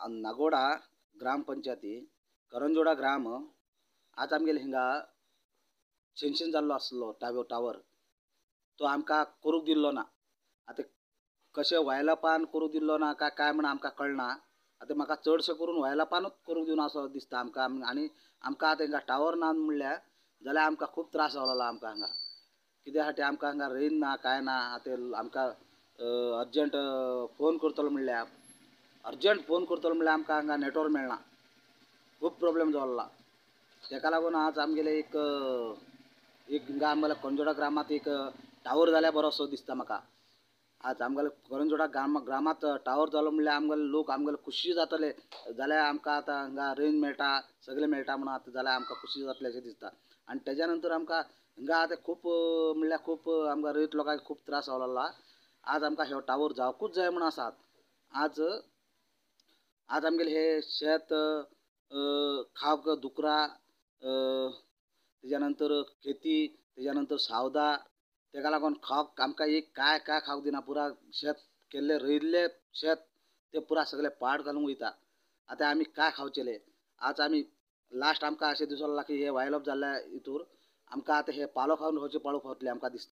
नागोडा ग्रामपंचायती करंजोडा ग्राम आज आमगेले हिंगा सेंक्शन जाल्लो आसलो टावर तो आमकां करूंक दिल्लो ना। आता कशें वायलापान करूंक दिल्लो ना काय म्हण आमकां कळना। आता म्हाका चडशें करून वायलापानूच करूंक दिवना असो दिसता आमकां। आनी आमकां आतां हिंगा टावर ना म्हणल्यार जाल्यार आमकां खूब त्रास जावलो आमकां हांगा। कित्या खातीर आमकां हांगा रेंज ना काय ना। आतां आमकां अर्जंट फोन करतलो म्हणल्यार आमकां हांगा नेटवर्क मेळना। खूब प्रॉब्लेम जाल्ला। तेका लागून आज आमगेले एक हिंगा आमगेल्या करंजोडा ग्रामात एक टावर जाल्यार बरो असो दिसता म्हाका। आज आमगेले करंजोडा ग्रामात टावर जालो म्हणल्यार आमगेले लोक आमगेले खुशी जातले। जाल्यार आमकां आतां हांगा रेंज मेळटा सगळें मेळटा म्हणून आतां जाल्यार आमकां खुशी जातले अशें दिसता। आनी तेज्या नंतर आमकां हिंगा आतां खूब म्हणल्यार खूब आमकां रयत लोकांक खूब त्रास जावलो। आज आमकां हो टावर जावकूच जाय म्हणून आसात। आज आमगेले हे शेत खावक दुकरां तेज्या नंतर खेती तेज्या नंतर सावदा तेका लागून खावक आमकां एक काय खावक दिना। पुरा शेत केल्ले रोयिल्ले शेत ते पुरा सगळे पाड घालून वयता। आतां आमी काय खावचेले। आज आमी लास्ट आमकां अशें दिसों लागला की हे वायलॉप जाल्ल्या हितूर आमकां आतां हे पालो खावन खावचे पाळोवप जातले आमकां दिसता।